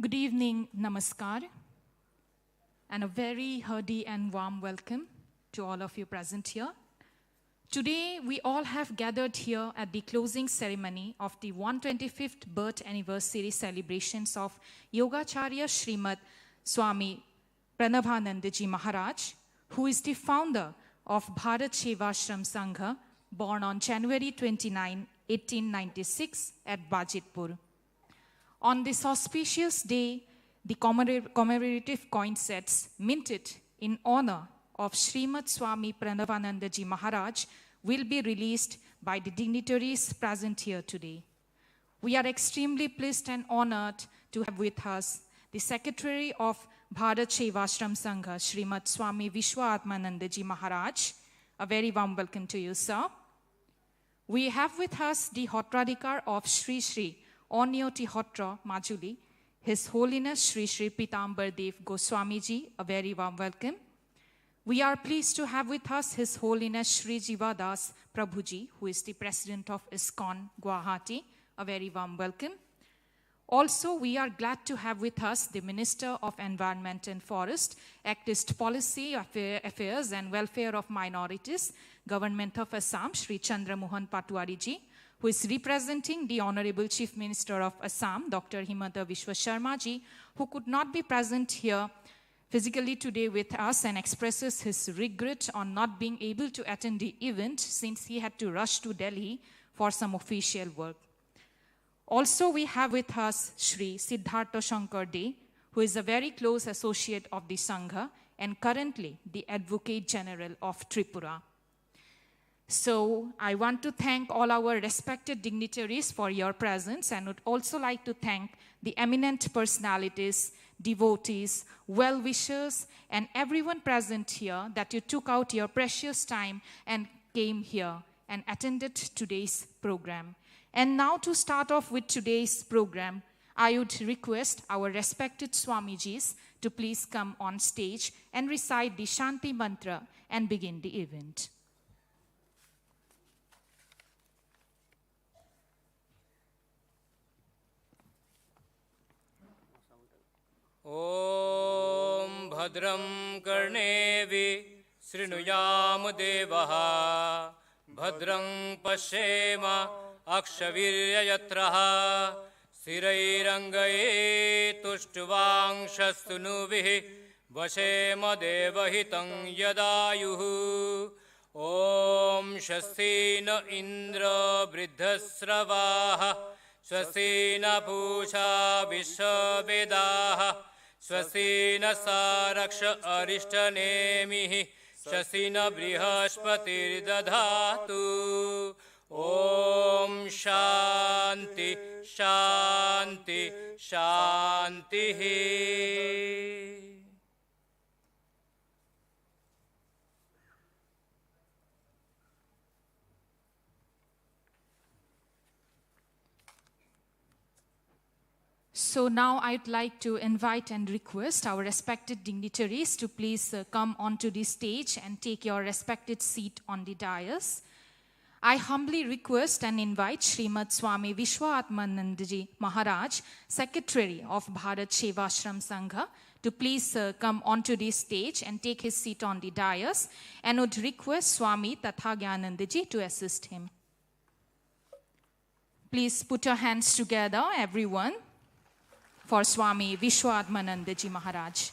Good evening, namaskar, and a very hearty and warm welcome to all of you present here. Today, we all have gathered here at the closing ceremony of the 125th birth anniversary celebrations of Yogacharya Srimad Swami Pranabhanandaji Maharaj, who is the founder of BHARAT SEVASHRAM SANGHA, born on January 29, 1896 at Bajitpur. On this auspicious day, the commemorative coin sets minted in honor of Srimad Swami Pranabhanandaji Maharaj will be released by the dignitaries present here today. We are extremely pleased and honored to have with us the Secretary of BHARAT SEVASHRAM SANGHA, Srimad Swami Vishwaatmanandaji Maharaj. A very warm welcome to you, sir. We have with us the Hotradikar of Sri Sri Onyoti Hotra Majuli, His Holiness Sri Sri Pitambar Dev Goswamiji. A very warm welcome. We are pleased to have with us His Holiness Sri Jivadas Prabhuji, who is the President of ISKCON Guwahati. A very warm welcome. Also, we are glad to have with us the Minister of Environment and Forest, Activist Policy Affairs and Welfare of Minorities, Government of Assam, Sri Chandra Mohan Patwari-ji, who is representing the Honorable Chief Minister of Assam, Dr. Himanta Biswa Sharma-ji, who could not be present here physically today with us and expresses his regret on not being able to attend the event since he had to rush to Delhi for some official work. Also, we have with us Sri Siddhartha Shankar De, who is a very close associate of the Sangha and currently the Advocate General of Tripura. So, I want to thank all our respected dignitaries for your presence and would also like to thank the eminent personalities, devotees, well-wishers, and everyone present here that you took out your precious time and came here and attended today's program. And now to start off with today's program, I would request our respected Swamijis to please come on stage and recite the Shanti Mantra and begin the event. Om Bhadram Karnevi Srinuyam Devaha Bhadram Pashyema Akshavirya Yatraha Sirairangaye Tushtuvang Shastunuvihi Vashema Devahitam Yadayuhu Om Shastina Indra Briddhasravaha Swasina Pusha Vishwavedaha Swasina Saraksha Arishtanemihi Swasina Brihaspati Dadhatu Om Shanti Shanti Shanti. So now I'd like to invite and request our respected dignitaries to please come onto the stage and take your respected seat on the dais. I humbly request and invite Srimad Swami Vishwaatmanandaji Maharaj, Secretary of BHARAT SEVASHRAM SANGHA, to please come onto the stage and take his seat on the dais, and would request Swami Tathagyanandaji to assist him. Please put your hands together, everyone, for Swami Vishwaatmanandaji Maharaj.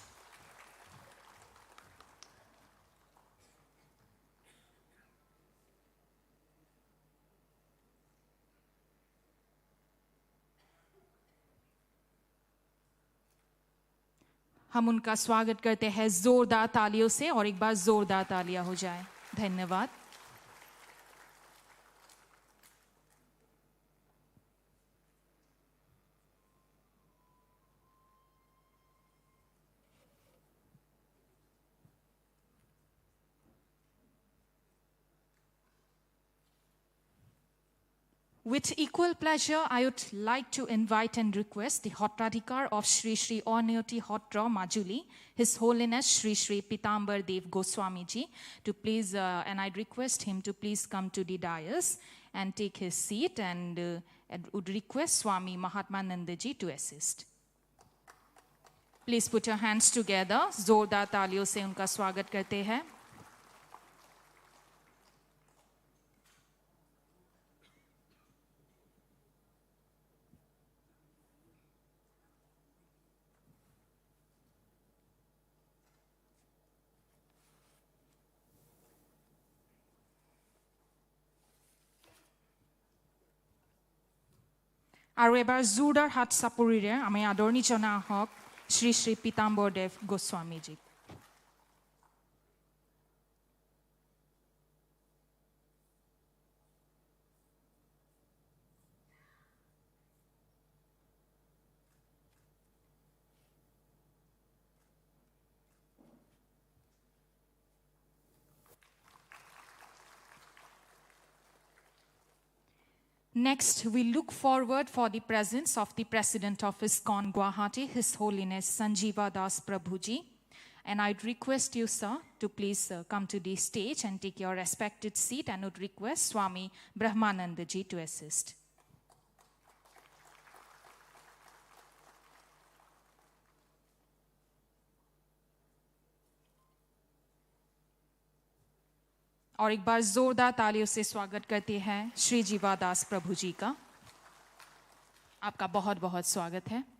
हम उनका स्वागत करते हैं जोरदार तालियों से और एक बार जोरदार तालियां हो जाए. धन्यवाद. With equal pleasure, I would like to invite and request the Hotradikar of Sri Sri Onyoti Hotra Majuli, His Holiness Sri Sri Pitambar Dev Goswamiji, to please, and I'd request him to please come to the dais and take his seat, and would request Swami Mahatmanandaji to assist. Please put your hands together, जोरदार तालियों से उनका स्वागत करते हैं। আৰু এবাৰ জোৰদাৰ হাত চাপৰিৰে আমি আদৰণি জনাওঁ হওক Shri Shri Pitambar Dev গোস্বামীজীক। Next, we look forward for the presence of the President of ISKCON Guwahati, His Holiness Sanjeeva Das Prabhuji. And I'd request you, sir, to please come to the stage and take your respected seat, and would request Swami Brahmanandaji to assist. और एक बार जोरदार तालियों से स्वागत करते हैं श्री जीवादास प्रभु जी का। आपका बहुत बहुत स्वागत है।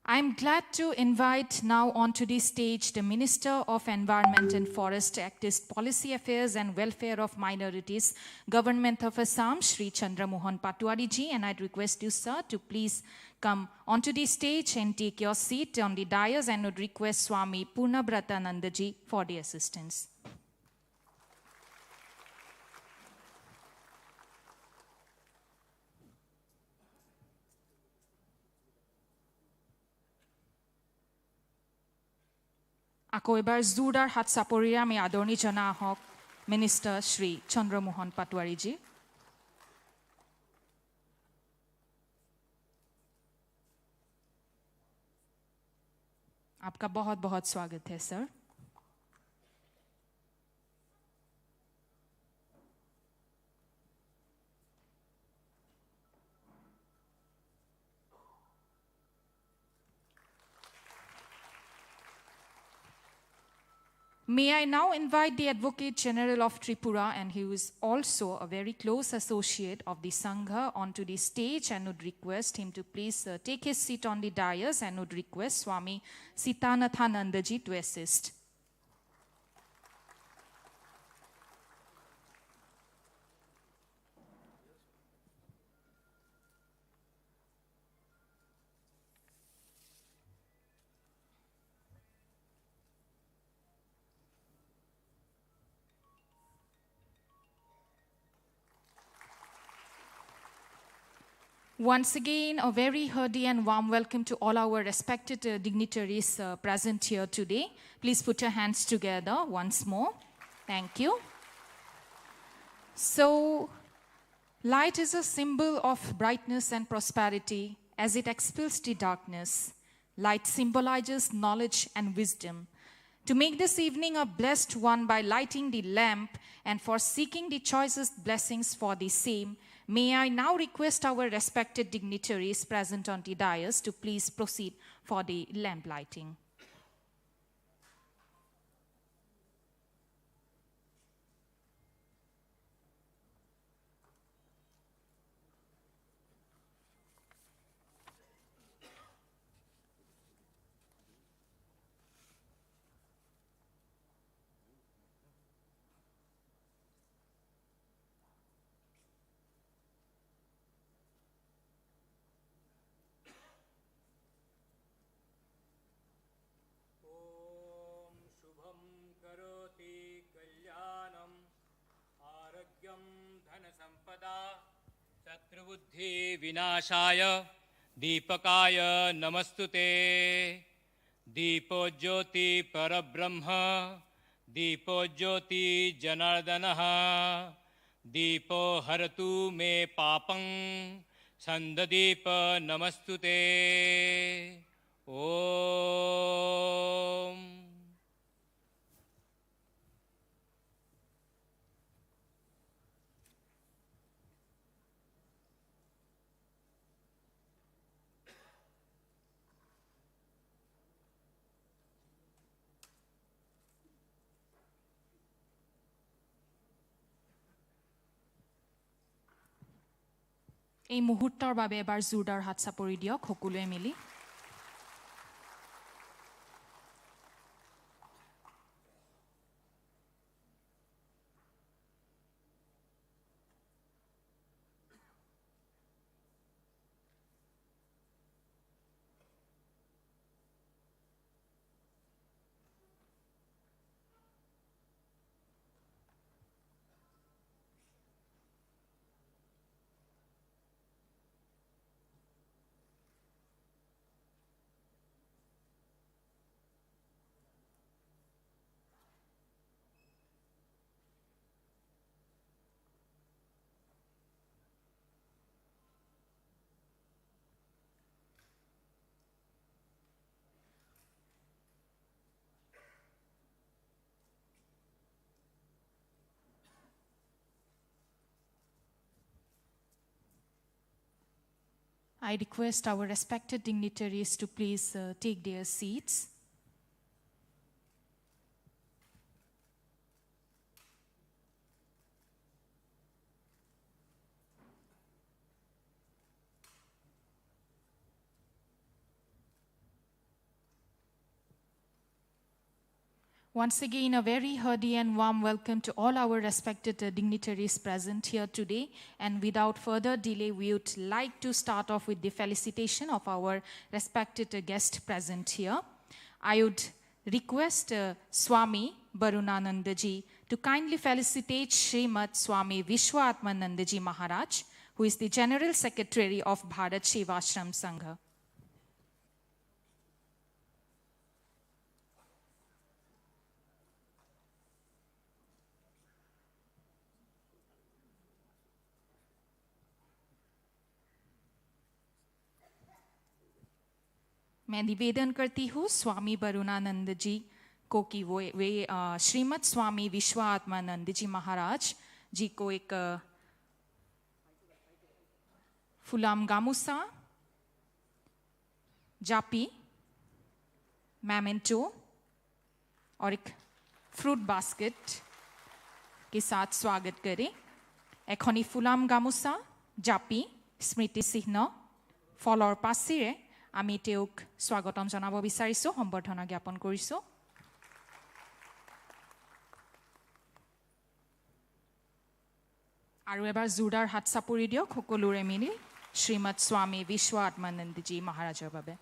I am glad to invite now onto the stage the Minister of Environment and Forest Actist Policy Affairs and Welfare of Minorities, Government of Assam, Shri Chandra Mohan Patwari ji, and I'd request you, sir, to please come onto the stage and take your seat on the dais, and would request Swami Purnabratananda ji for the assistance. আকৌ এবাৰ জোৰদাৰ হাত চাপৰিৰে আমি আদৰণি জনাওঁ হওক minister Shri Chandramohan Patowary जी। आपका बहुत बहुत स्वागत है sir. May I now invite the Advocate General of Tripura, and he is also a very close associate of the SANGHA, onto the stage, and would request him to please take his seat on the dais, and would request Swami Sitanathananda ji to assist. Once again, a very hearty and warm welcome to all our respected dignitaries present here today. Please put your hands together once more. Thank you. So, light is a symbol of brightness and prosperity as it expels the darkness. Light symbolizes knowledge and wisdom. To make this evening a blessed one by lighting the lamp and for seeking the choicest blessings for the same, may I now request our respected dignitaries present on the dais to please proceed for the lamp lighting. शत्रुबुद्धि विनाशाय दीपकाय नमस्तुते। दीपो ज्योति परब्रह्म, दीपो ज्योति जनार्दनः, दीपो हरतु मे पापं, संददीप नमस्तुते। Om. এই মুহূৰ্তৰ বাবে এবাৰ জোৰদাৰ হাত চাপৰি দিয়ক সকলোৱে মিলি। I request our respected dignitaries to please take their seats. Once again, a very hearty and warm welcome to all our respected dignitaries present here today. And without further delay, we would like to start off with the felicitation of our respected guest present here. I would request Swami Barunanandaji to kindly felicitate Srimad Swami Vishwaatmanandaji Maharaj, who is the General Secretary of BHARAT SEVASHRAM SANGHA. मैं निवेदन करती हूँ स्वामी वरुणानंद जी को कि वे श्रीमद स्वामी विश्वात्मानंद जी महाराज जी को एक फुलाम gamusa, जापी, memento और एक फ्रूट बास्केट के साथ स्वागत करें। एखनी फुलाम गामुसा, जापी, स्मृति चिह्न, फलर पासिरे আমি তেওঁক স্বাগতম জনাব বিচাৰিছো, সম্বৰ্ধনা জ্ঞাপন কৰিছো। আৰু এবাৰ জোৰদাৰ হাত চাপৰি দিয়ক সকলোৰে মিলি শ্ৰীমদ স্বামী বিশ্বআত্মানন্দজী মহাৰাজৰ বাবে।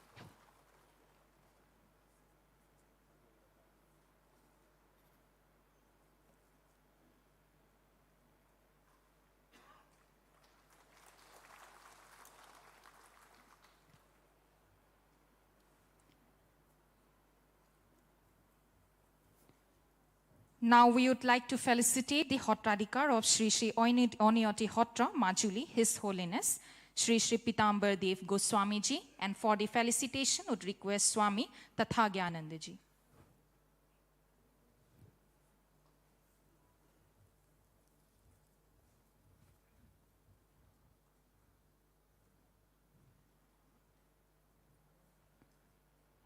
Now we would like to felicitate the Hottradikar of Sri Sri Oniyoti Hotra, Majuli, His Holiness, Sri Sri Pitambar Dev Goswami Ji, and for the felicitation would request Swami Tathagyananda Ji.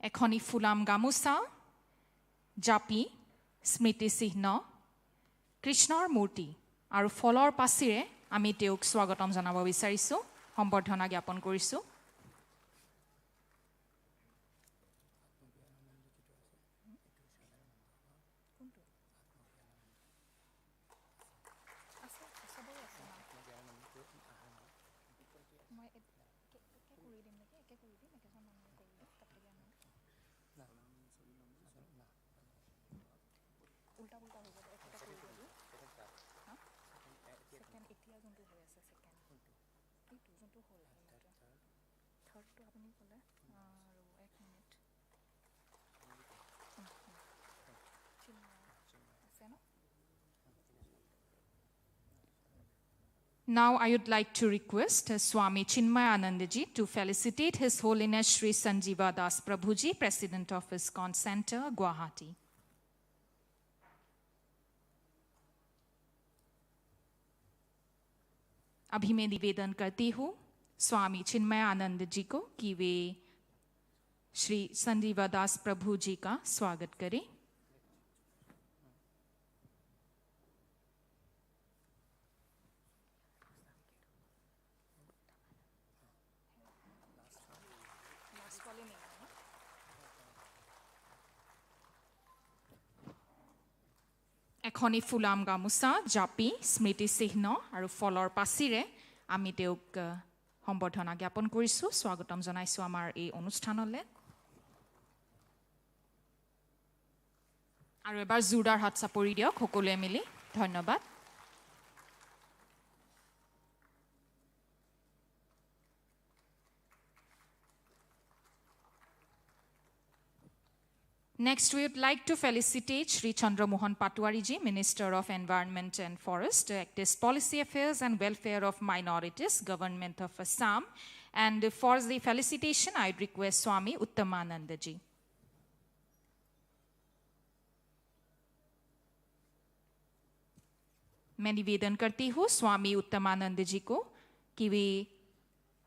Ekhoni fulam gamusa, japi, স্মৃতি চিহ্ন, কৃষ্ণৰ মূৰ্তি আৰু ফলৰ পাছিৰে আমি তেওঁক স্বাগতম জনাব বিচাৰিছো, সম্বৰ্ধনা জ্ঞাপন কৰিছো। Now I would like to request Swami Chinmayanandaji to felicitate His Holiness Sri Sanjiva Das Prabhuji, President of ISKCON Center, Guwahati. अभी मैं निवेदन करती हूँ स्वामी चिन्मयानंद जी को कि वे श्री संजीवा दास प्रभु जी का स्वागत करें। এখনি ফুলাম গামোচা জাপি স্মৃতি চিহ্ন আৰু ফলৰ পাচিৰে আমি তেওঁক সম্বৰ্ধনা জ্ঞাপন কৰিছোঁ, স্বাগতম জনাইছোঁ আমাৰ এই অনুষ্ঠানলৈ। আৰু এবাৰ জোৰদাৰ হাত চাপৰি দিয়ক সকলোৱে মিলি, ধন্যবাদ। Next, we would like to felicitate Sri Chandra Mohan Patwari ji, Minister of Environment and Forest, Actis Policy Affairs and Welfare of Minorities, Government of Assam. And for the felicitation, I would request Swami Uttamananda ji. मैं निवेदन करती हूँ स्वामी उत्तमानंद जी को कि वे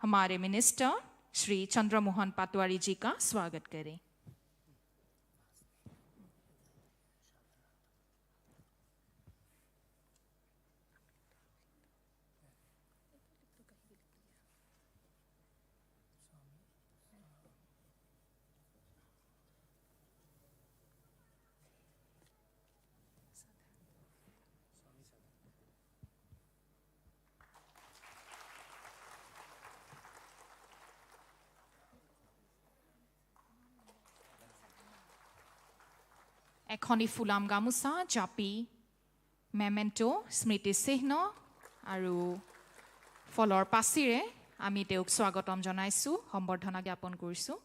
हमारे minister Shri Chandra Mohan पाटवारी जी का स्वागत करें। এখনি ফুলাম গামোচা জাপি মেমেণ্টো স্মৃতি চিহ্ন আৰু ফলৰ পাচিৰে আমি তেওঁক স্বাগতম জনাইছোঁ, সম্বৰ্ধনা জ্ঞাপন কৰিছোঁ।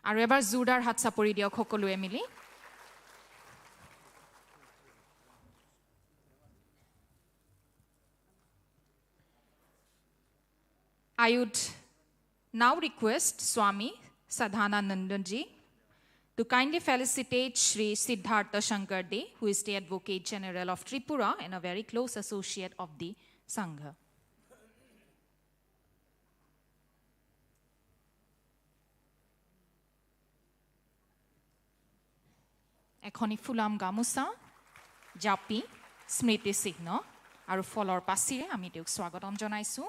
আৰু এবাৰ জোৰদাৰ হাত চাপৰি দিয়ক সকলোৱে মিলি। I would now request Swami Sadhananandan ji to kindly felicitate Sri Siddhartha Shankar De, who is the Advocate General of Tripura and a very close associate of the Sangha. এখনি ফুলাম গামোচা জাপি স্মৃতি চিহ্ন আৰু ফলৰ পাচিৰে আমি তেওঁক স্বাগতম জনাইছোঁ।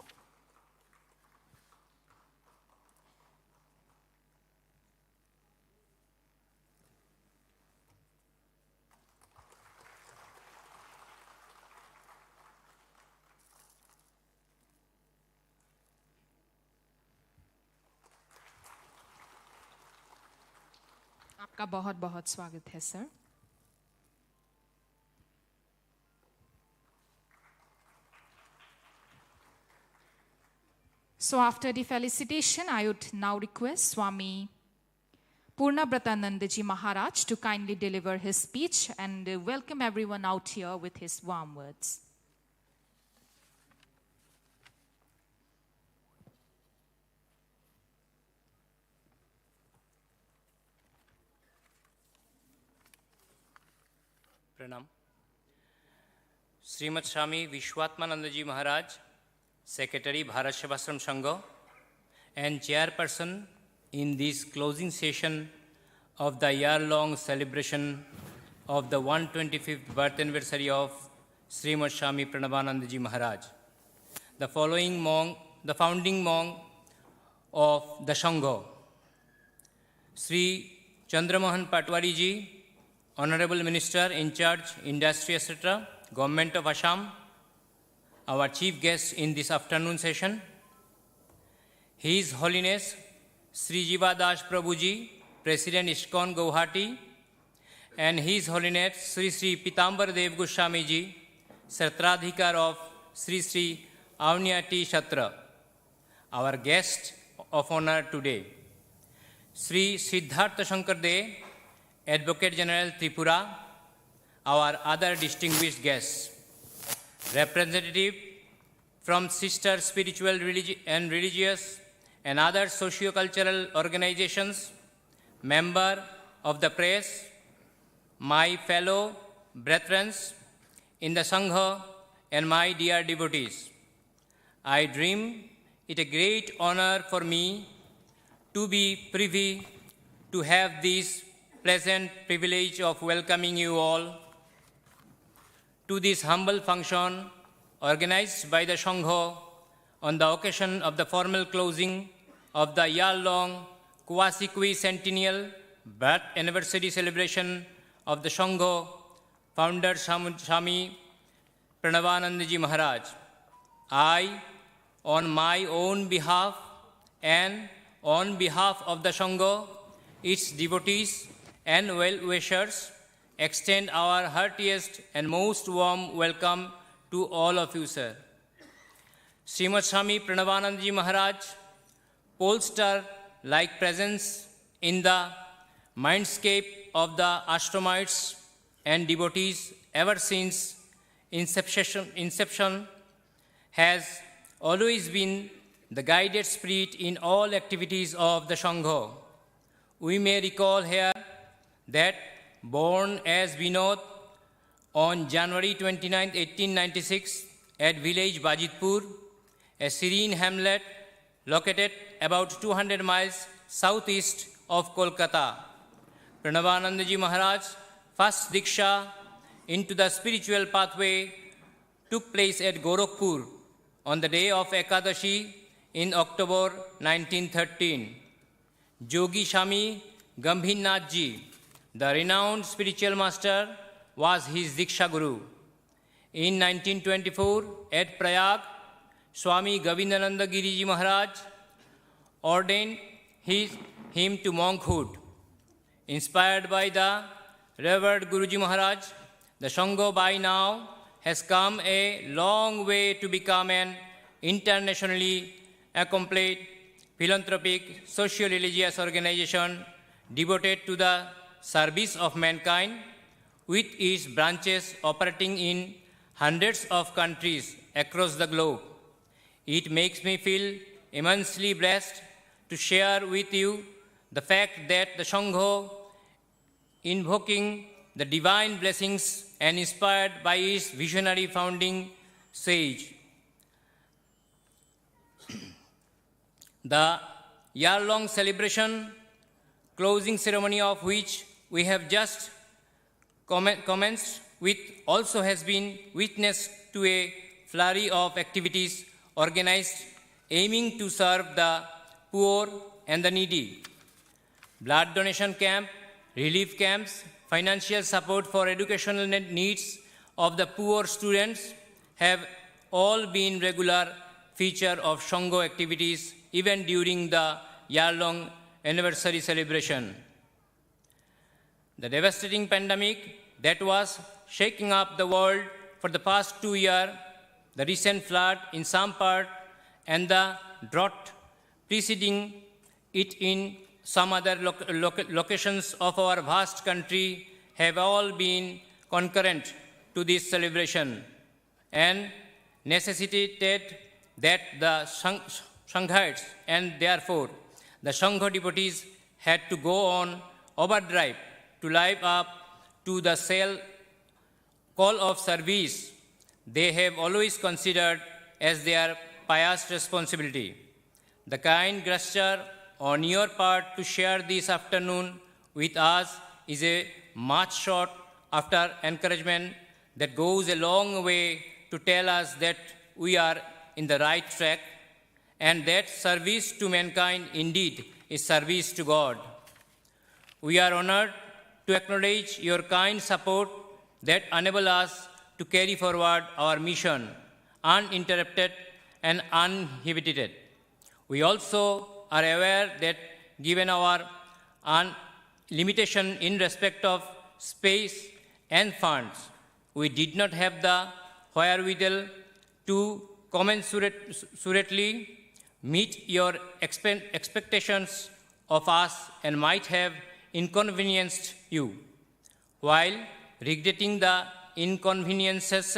आपका बहुत बहुत स्वागत है sir. So after the felicitation, I would now request Swami Purnabratananda Ji Maharaj to kindly deliver his speech and welcome everyone out here with his warm words. Pranam. Srimad Swami Vishwatmananda Ji Maharaj, Secretary BHARAT SEVASHRAM SANGHA and Chairperson in this closing session of the year-long celebration of the 125th birth anniversary of Srimad Swami Pranabananda Ji Maharaj, the founding monk of the Sangha, Sri Chandra Mohan Patwari Ji, Honorable Minister in charge, Industry, etc., Government of Assam, our chief guest in this afternoon session, His Holiness Sri Jiva Das Prabhuji, President ISKCON Guwahati, and His Holiness Sri Sri Pitambar Dev Goswami Ji, Satradhikar of Sri Sri Avniyati Shatra, our guest of honor today, Sri Siddhartha Shankar De, Advocate General Tripura, our other distinguished guests, representative from sister spiritual and religious and other socio-cultural organizations, member of the press, my fellow brethren in the Sangha, and my dear devotees. I dream it a great honor for me to be privy to have this pleasant privilege of welcoming you all to this humble function organized by the Sangha on the occasion of the formal closing of the year-long quasi-centennial birth anniversary celebration of the Sangha founder Swami Pranavanandaji Maharaj. I, on my own behalf and on behalf of the Sangha, its devotees and well-wishers, extend our heartiest and most warm welcome to all of you, sir. Srimad Swami Pranavanandaji Maharaj, polestar-like presence in the mindscape of the ashramites and devotees ever since inception has always been the guided spirit in all activities of the Sangha. We may recall here that born as Vinod on January 29, 1896 at village Bajitpur, a serene hamlet located about 200 miles southeast of Kolkata, Pranavanandaji Maharaj's first Diksha into the spiritual pathway took place at Gorakhpur on the day of Ekadashi in October 1913. Jogi Swami Gambhirnath Ji, the renowned spiritual master, was his Diksha Guru. In 1924, at Prayag, Swami Govindananda Giriji Maharaj ordained him to monkhood. Inspired by the revered Guruji Maharaj, the Sangha by now has come a long way to become an internationally accomplished philanthropic socio-religious organization devoted to the service of mankind, with its branches operating in hundreds of countries across the globe. It makes me feel immensely blessed to share with you the fact that the Sangha, invoking the divine blessings and inspired by its visionary founding sage, the year-long celebration, closing ceremony of which we have just commenced with, also has been witness to a flurry of activities organized aiming to serve the poor and the needy. Blood donation camp, relief camps, financial support for educational needs of the poor students have all been regular feature of Sangha activities even during the year-long anniversary celebration. The devastating pandemic that was shaking up the world for the past 2 years, the recent flood in some part, and the drought preceding it in some other locations of our vast country have all been concurrent to this celebration and necessitated that the Sanghites and therefore the Sangha devotees had to go on overdrive to live up to the call of service they have always considered as their pious responsibility. The kind gesture on your part to share this afternoon with us is a much sought after encouragement that goes a long way to tell us that we are in the right track and that service to mankind indeed is service to God. We are honored to acknowledge your kind support that enable us to carry forward our mission uninterrupted and uninhibited. We also are aware that given our limitation in respect of space and funds, we did not have the wherewithal to commensurately meet your expectations of us and might have inconvenienced you. While regretting the inconveniences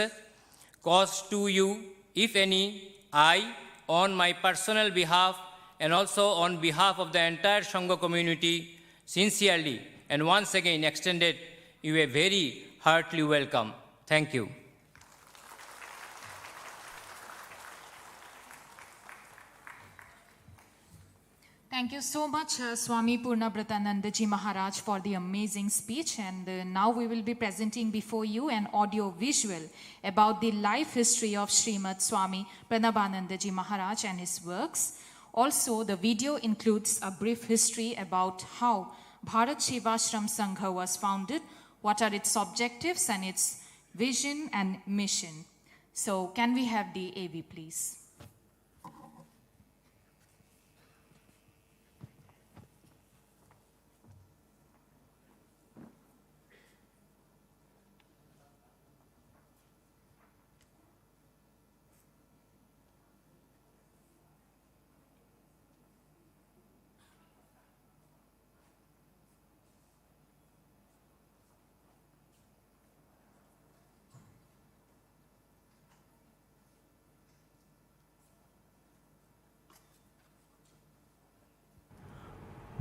caused to you, if any, I, on my personal behalf and also on behalf of the entire Sangha community, sincerely and once again extended you a very heartily welcome. Thank you. Thank you so much, Swami Purnabratanandaji Maharaj, for the amazing speech. And now we will be presenting before you an audio visual about the life history of Srimad Swami Pranabanandaji Maharaj and his works. Also, the video includes a brief history about how Bharat SEVASHRAM Sangha was founded, what are its objectives and its vision and mission. So, can we have the AV, please?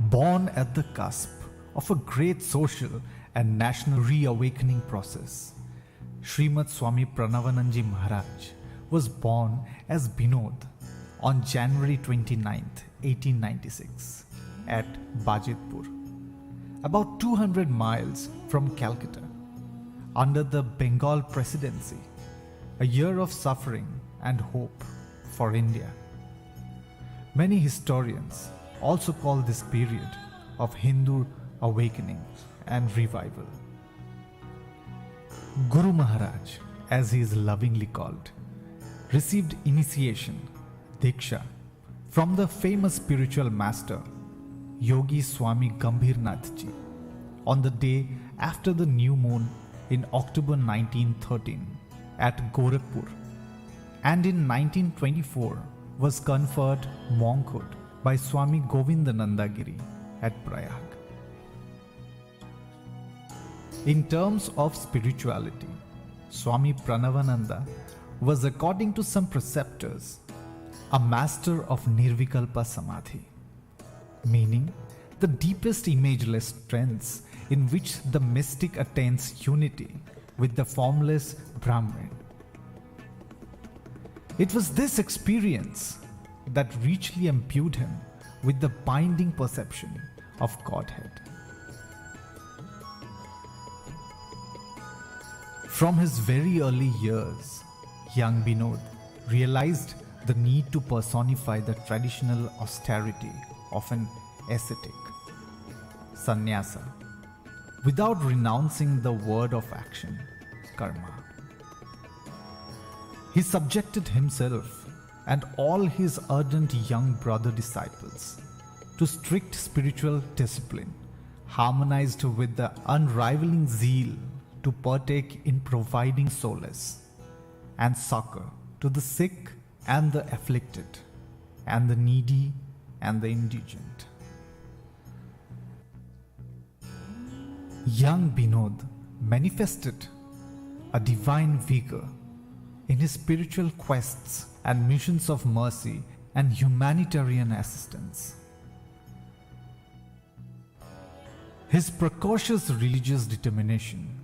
Born at the cusp of a great social and national reawakening process, Srimad Swami Pranavanandaji Maharaj was born as Binod on January 29, 1896 at Bajitpur, about 200 miles from Calcutta, under the Bengal Presidency, a year of suffering and hope for India. Many historians also call this period of Hindu awakening and revival. Guru Maharaj, as he is lovingly called, received initiation, Diksha, from the famous spiritual master, Yogi Swami Gambhirnath Ji, on the day after the new moon in October 1913 at Gorakhpur, and in 1924 was conferred monkhood by Swami Govindananda Giri at Prayag. In terms of spirituality, Swami Pranavananda was, according to some preceptors, a master of Nirvikalpa Samadhi, meaning the deepest imageless trance in which the mystic attains unity with the formless Brahman. It was this experience that richly imbued him with the binding perception of Godhead. From his very early years, young Binod realized the need to personify the traditional austerity of an ascetic, sannyasa, without renouncing the word of action, karma. He subjected himself and all his ardent young brother disciples to strict spiritual discipline, harmonized with the unrivaling zeal to partake in providing solace and succor to the sick and the afflicted, and the needy and the indigent. Young Binod manifested a divine vigor in his spiritual quests and missions of mercy and humanitarian assistance. His precocious religious determination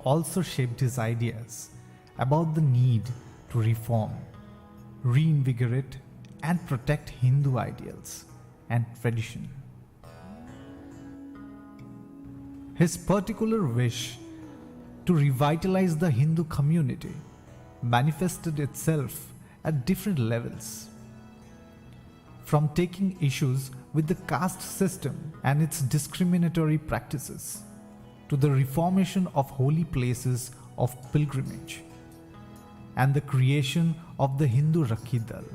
also shaped his ideas about the need to reform, reinvigorate, and protect Hindu ideals and tradition. His particular wish to revitalize the Hindu community manifested itself at different levels, from taking issues with the caste system and its discriminatory practices to the reformation of holy places of pilgrimage and the creation of the Hindu Rakhi Dal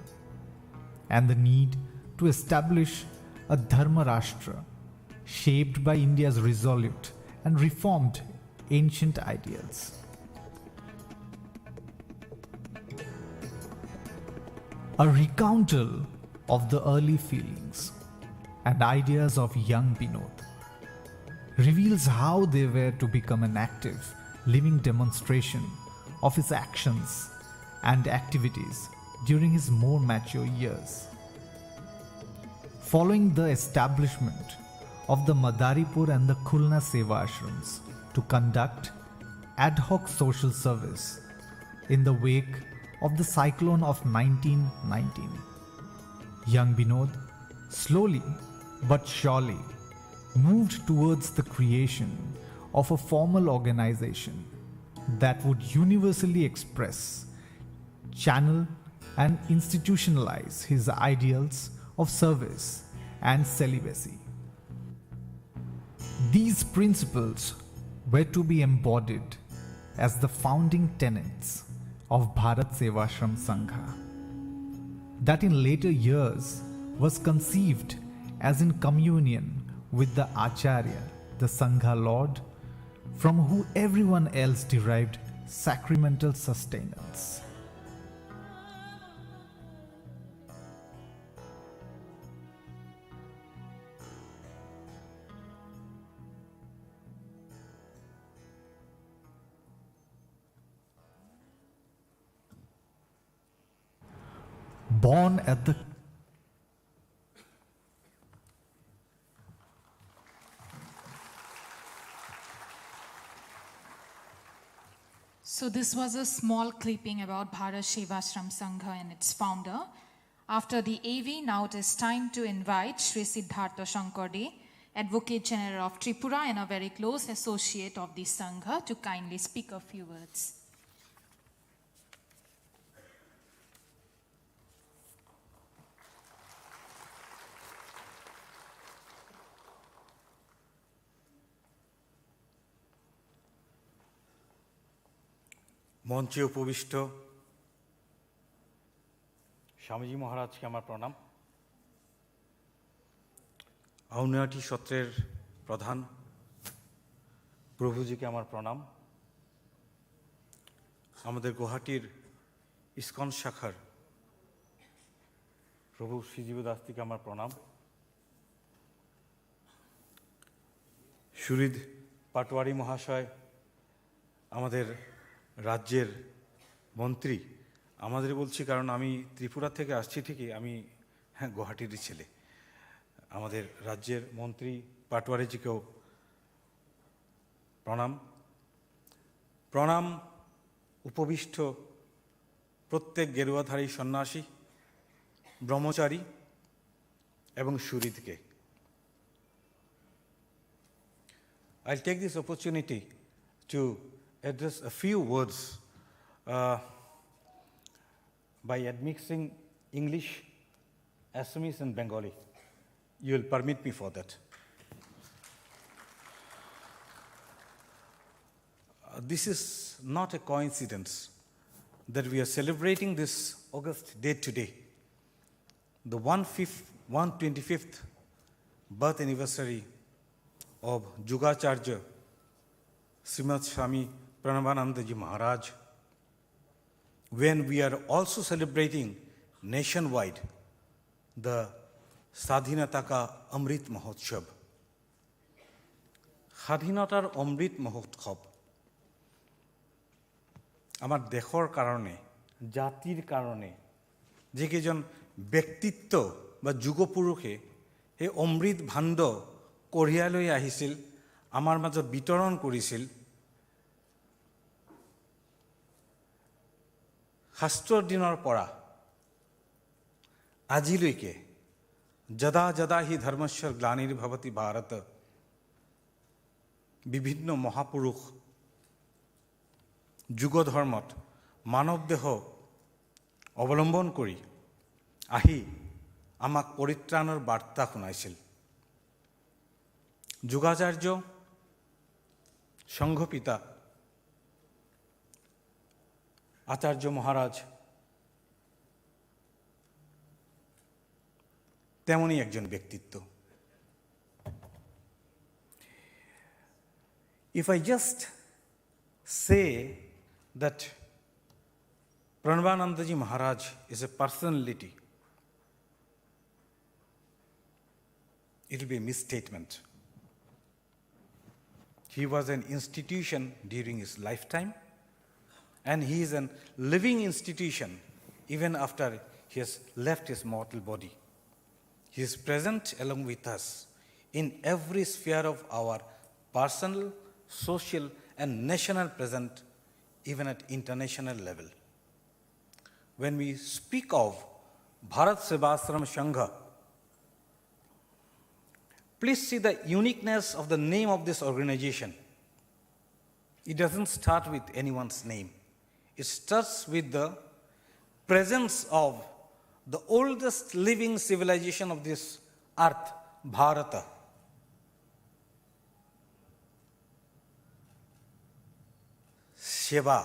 and the need to establish a Dharma Rashtra shaped by India's resolute and reformed ancient ideals. A recountal of the early feelings and ideas of young Binod reveals how they were to become an active, living demonstration of his actions and activities during his more mature years. Following the establishment of the Madaripur and the Khulna Sevashrams to conduct ad hoc social service in the wake of the cyclone of 1919, young Binod slowly but surely moved towards the creation of a formal organization that would universally express, channel, and institutionalize his ideals of service and celibacy. These principles were to be embodied as the founding tenets of Bharat Sevashram Sangha, that in later years was conceived as in communion with the Acharya, the Sangha Lord, from whom everyone else derived sacramental sustenance. Born at the So this was a small clipping about Bharat Sevashram Sangha and its founder. After the AV, now it is time to invite Sri Siddhartha Shankorde, Advocate General of Tripura and a very close associate of the Sangha, to kindly speak a few words. মঞ্চে উপবিষ্ট স্বামীজি মহারাজকে আমার প্রণাম। আউনিয়াটি সত্রের প্রধান প্রভুজিকে আমার প্রণাম। আমাদের গুয়াহাটির ইস্কন শাখার প্রভু শ্রীজীব দাসজিকে আমার প্রণাম। সুহৃদ পাটোয়ারি মহাশয়, আমাদের রাজ্যের মন্ত্রী, আমাদের বলছি কারণ আমি ত্রিপুরা থেকে আসছি ঠিকই, আমি গুয়াহাটিরই ছেলে। আমাদের রাজ্যের মন্ত্রী পাটোয়ারিজিকেও প্রণাম। প্রণাম উপবিষ্ট প্রত্যেক গেরুয়াধারী সন্ন্যাসী, ব্রহ্মচারী এবং সুহৃদকে। I'll take this opportunity to address a few words by admixing English, Assamese and Bengali. You will permit me for that. This is not a coincidence that we are celebrating this August date today, the 125th birth anniversary of Yugacharya Srimad Swami Pranavanandaji Maharaj, when we are also celebrating nationwide the Sadhinata Ka Amrit Mahotsav. Sadhinatar Amrit Mahotsav আমার দেশৰ কাৰণে, জাতিৰ কাৰণে যিকেইজন ব্যক্তিত্ব বা যুগপুৰুষে সেই অমৃত ভাণ্ড কঢ়িয়াই লৈ আহিছিল, আমাৰ মাজত বিতৰণ কৰিছিল, শাস্ত্ৰৰ দিনৰ পৰা আজিলৈকে যদা যদা হি ধৰ্মস্যৰ গ্লানিৰ্ভৱতি ভাৰত, বিভিন্ন মহাপুৰুষ যুগধৰ্মত মানৱ দেহ অৱলম্বন কৰি আহি আমাক পৰিত্ৰাণৰ বাৰ্তা শুনাইছিল। যুগাচাৰ্য সংঘপিতা আচার্য মহারাজ তেমনই একজন ব্যক্তিত্ব। If I just say that Pranavanandaji Maharaj is a personality, it will be a misstatement. He was an institution during his lifetime, and he is a living institution even after he has left his mortal body. He is present along with us in every sphere of our personal, social, and national present, even at international level. When we speak of Bharat SEVASHRAM SANGHA, please see the uniqueness of the name of this organization. It doesn't start with anyone's name. It starts with the presence of the oldest living civilization of this earth, Bharata. Seva,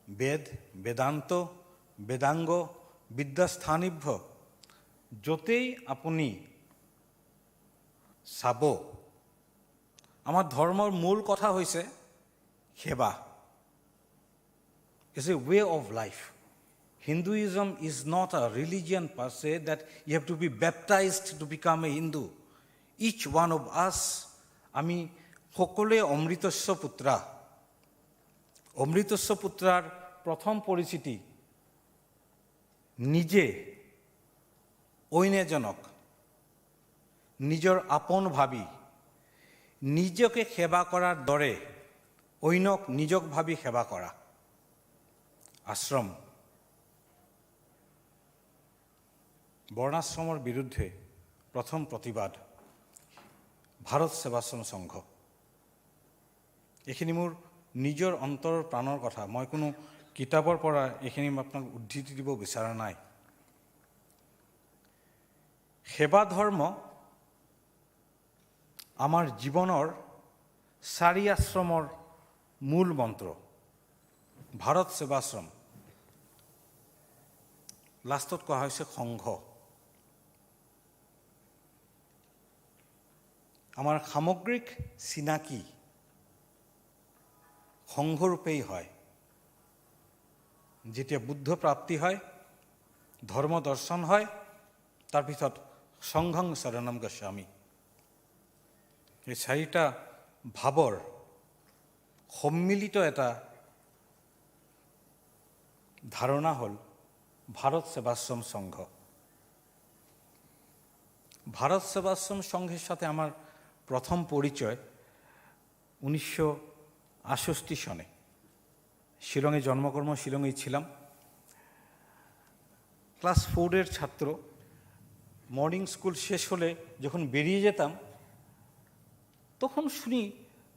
Ved, Vedanto, Vedango, Vidyasthanibhya, যতেই আপনি চাব, আমাৰ ধৰ্মৰ মূল কথা হৈছে সেৱা. It's a way of life. Hinduism is not a religion per se that you have to be baptized to become a Hindu. Each one of us, আমি সকলোৱে অমৃতস্য পুত্ৰা. অমৃতস্য পুত্ৰাৰ প্ৰথম পৰিচিতি নিজে অইন এজনক নিজৰ আপোন ভাবি নিজকে সেৱা কৰাৰ দৰে অইনক নিজক ভাবি সেৱা কৰা. আশ্ৰম, বৰ্ণাশ্ৰমৰ বিৰুদ্ধে প্ৰথম প্ৰতিবাদ ভাৰত সেৱাশ্ৰম সংঘ. এইখিনি মোৰ নিজৰ অন্তৰৰ প্ৰাণৰ কথা. মই কোনো কিতাপৰ পৰা এইখিনি আপোনাক উদ্ধৃতি দিব বিচৰা নাই. সেৱা ধৰ্ম আমাৰ জীৱনৰ 4 আশ্ৰমৰ মূল মন্ত্ৰ. ভাৰত সেৱাশ্ৰম, লাষ্টত কোৱা হৈছে সংঘ. আমাৰ সামগ্ৰিক চিনাকি সংঘৰূপেই হয়. যেতিয়া বুদ্ধ প্ৰাপ্তি হয়, ধৰ্ম দৰ্শন হয়, তাৰপিছত সংঘং শৰণম গচ্ছামি. এই 4টা ভাৱৰ সন্মিলিত এটা ধাৰণা হ'ল ভাৰত সেৱাশ্রম সংঘ. ভারত সেবাশ্রম সংঘের সাথে আমার প্রথম পরিচয় 1968 সনে. শিলংয়ে জন্মকর্ম শিলংয়েই ছিলাম. ক্লাস 4-এর ছাত্র. মর্নিং স্কুল শেষ হলে যখন বেরিয়ে যেতাম তখন শুনি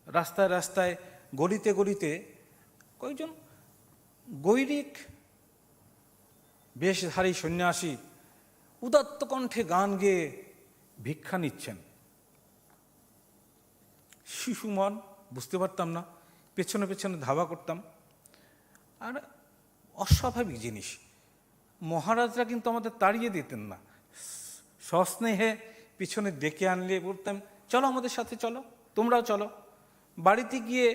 রাস্তায় রাস্তায় গলিতে গলিতে কয়েকজন গৈরিক বেশধারী সন্ন্যাসী উদাত্ত কণ্ঠে গান গেয়ে ভিক্ষা নিচ্ছেন. শিশু মন, বুঝতে পারতাম না, পেছনে পেছনে ধাবা করতাম. আর অস্বাভাবিক জিনিস, মহারাজরা কিন্তু আমাদের তাড়িয়ে দিতেন না, সস্নেহে পিছনে ডেকে আনলে বলতাম, চলো আমাদের সাথে, চলো তোমরাও চলো. বাড়িতে গিয়ে